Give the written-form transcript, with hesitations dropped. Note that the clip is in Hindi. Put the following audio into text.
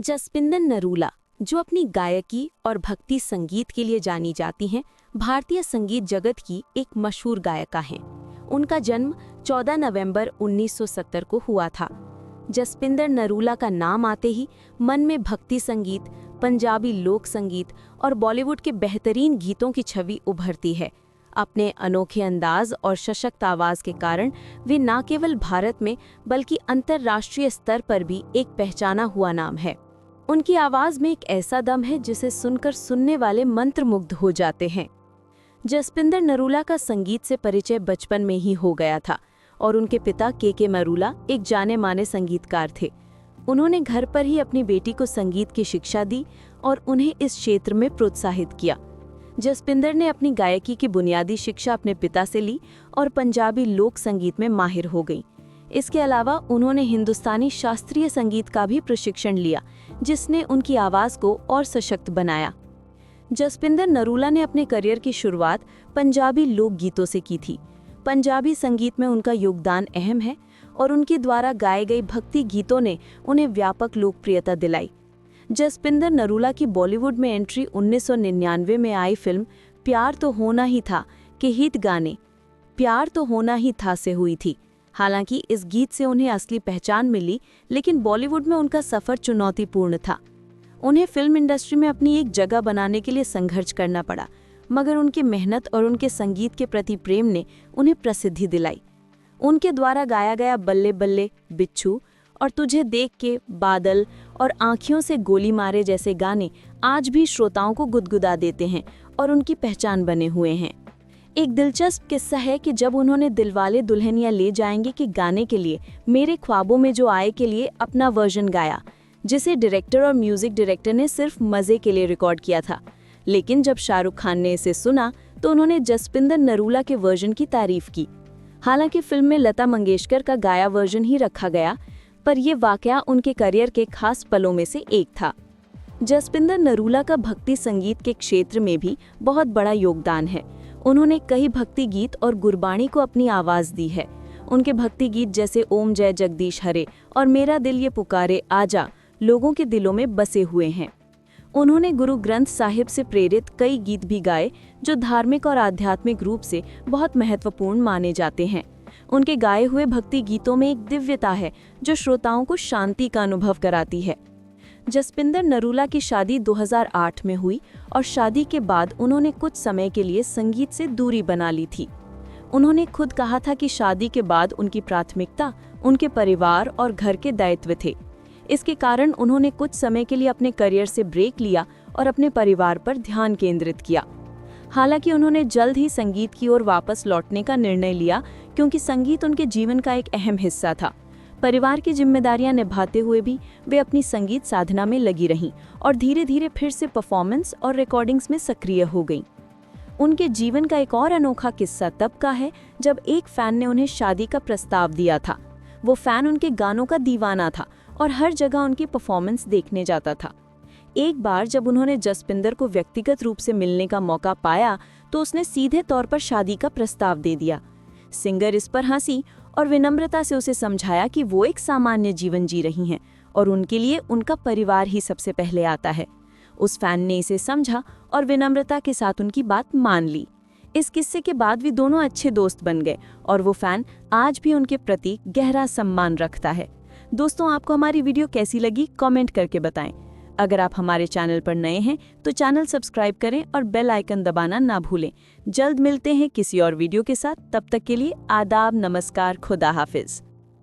जसपिंदर नरूला, जो अपनी गायकी और भक्ति संगीत के लिए जानी जाती हैं, भारतीय संगीत जगत की एक मशहूर गायिका हैं। उनका जन्म 14 नवंबर 1970 को हुआ था। जसपिंदर नरूला का नाम आते ही मन में भक्ति संगीत, पंजाबी लोक संगीत और बॉलीवुड के बेहतरीन गीतों की छवि उभरती है। अपने अनोखे अंदाज और सशक्त आवाज के कारण वे न केवल भारत में बल्कि अंतर्राष्ट्रीय स्तर पर भी एक पहचाना हुआ नाम है। उनकी आवाज में एक ऐसा दम है जिसे सुनकर सुनने वाले मंत्रमुग्ध हो जाते हैं। जसपिंदर नरूला का संगीत से परिचय बचपन में ही हो गया था और उनके पिता के नरूला एक जाने माने संगीतकार थे। उन्होंने घर पर ही अपनी बेटी को संगीत की शिक्षा दी और उन्हें इस क्षेत्र में प्रोत्साहित किया। जसपिंदर ने अपनी गायकी की बुनियादी शिक्षा अपने पिता से ली और पंजाबी लोक संगीत में माहिर हो गई। इसके अलावा उन्होंने हिंदुस्तानी शास्त्रीय संगीत का भी प्रशिक्षण लिया, जिसने उनकी आवाज़ को और सशक्त बनाया। जसपिंदर नरूला ने अपने करियर की शुरुआत पंजाबी लोक गीतों से की थी। पंजाबी संगीत में उनका योगदान अहम है और उनके द्वारा गाए गए भक्ति गीतों ने उन्हें व्यापक लोकप्रियता दिलाई। जसपिंदर नरूला की बॉलीवुड में एंट्री 1999 में आई फिल्म प्यार तो होना ही था के हिट गाने प्यार तो होना ही था से हुई थी। हालांकि इस गीत से उन्हें असली पहचान मिली, लेकिन बॉलीवुड में उनका सफ़र चुनौतीपूर्ण था। उन्हें फिल्म इंडस्ट्री में अपनी एक जगह बनाने के लिए संघर्ष करना पड़ा, मगर उनकी मेहनत और उनके संगीत के प्रति प्रेम ने उन्हें प्रसिद्धि दिलाई। उनके द्वारा गाया गया बल्ले बल्ले, बिच्छू और तुझे देख के, बादल और आँखियों से गोली मारे जैसे गाने आज भी श्रोताओं को गुदगुदा देते हैं और उनकी पहचान बने हुए हैं। एक दिलचस्प किस्सा है कि जब उन्होंने दिलवाले दुल्हनिया ले जाएंगे के गाने के लिए मेरे ख्वाबों में जो आए के लिए अपना वर्जन गाया, जिसे डायरेक्टर और म्यूजिक डायरेक्टर ने सिर्फ मज़े के लिए रिकॉर्ड किया था। लेकिन जब शाहरुख खान ने इसे सुना तो उन्होंने जसपिंदर नरूला के वर्जन की तारीफ की। हालांकि फिल्म में लता मंगेशकर का गाया वर्जन ही रखा गया, पर यह वाकया उनके करियर के खास पलों में से एक था। जसपिंदर नरूला का भक्ति संगीत के क्षेत्र में भी बहुत बड़ा योगदान है। उन्होंने कई भक्ति गीत और गुरबाणी को अपनी आवाज़ दी है। उनके भक्ति गीत जैसे ओम जय जगदीश हरे और मेरा दिल ये पुकारे आजा लोगों के दिलों में बसे हुए हैं। उन्होंने गुरु ग्रंथ साहिब से प्रेरित कई गीत भी गाए, जो धार्मिक और आध्यात्मिक रूप से बहुत महत्वपूर्ण माने जाते हैं। उनके गाए हुए भक्ति गीतों में एक दिव्यता है जो श्रोताओं को शांति का अनुभव कराती है। जसपिंदर नरूला की शादी 2008 में हुई और शादी के बाद उन्होंने कुछ समय के लिए संगीत से दूरी बना ली थी। उन्होंने खुद कहा था कि शादी के बाद उनकी प्राथमिकता उनके परिवार और घर के दायित्व थे। इसके कारण उन्होंने कुछ समय के लिए अपने करियर से ब्रेक लिया और अपने परिवार पर ध्यान केंद्रित किया। हालांकि उन्होंने जल्द ही संगीत की ओर वापस लौटने का निर्णय लिया, क्योंकि संगीत उनके जीवन का एक अहम हिस्सा था। परिवार की जिम्मेदारियां निभाते हुए भी वे अपनी संगीत साधना में लगी रहीं और धीरे धीरे फिर से परफॉर्मेंस और रिकॉर्डिंग्स में सक्रिय हो गईं। उनके जीवन का एक और अनोखा किस्सा तब का है जब एक फैन ने उन्हें शादी का प्रस्ताव दिया था। वो फैन उनके गानों का दीवाना था और हर जगह उनकी परफॉर्मेंस देखने जाता था। एक बार जब उन्होंने जसपिंदर को व्यक्तिगत रूप से मिलने का मौका पाया तो उसने सीधे तौर पर शादी का प्रस्ताव दे दिया। सिंगर इस पर हंसी और विनम्रता से उसे समझाया कि वो एक सामान्य जीवन जी रही हैं और उनके लिए उनका परिवार ही सबसे पहले आता है। उस फैन ने इसे समझा और विनम्रता के साथ उनकी बात मान ली। इस किस्से के बाद वे दोनों अच्छे दोस्त बन गए और वो फैन आज भी उनके प्रति गहरा सम्मान रखता है। दोस्तों, आपको हमारी वीडियो कैसी लगी कमेंट करके बताएं। अगर आप हमारे चैनल पर नए हैं तो चैनल सब्सक्राइब करें और बेल आइकन दबाना ना भूलें। जल्द मिलते हैं किसी और वीडियो के साथ। तब तक के लिए आदाब, नमस्कार, खुदा हाफिज।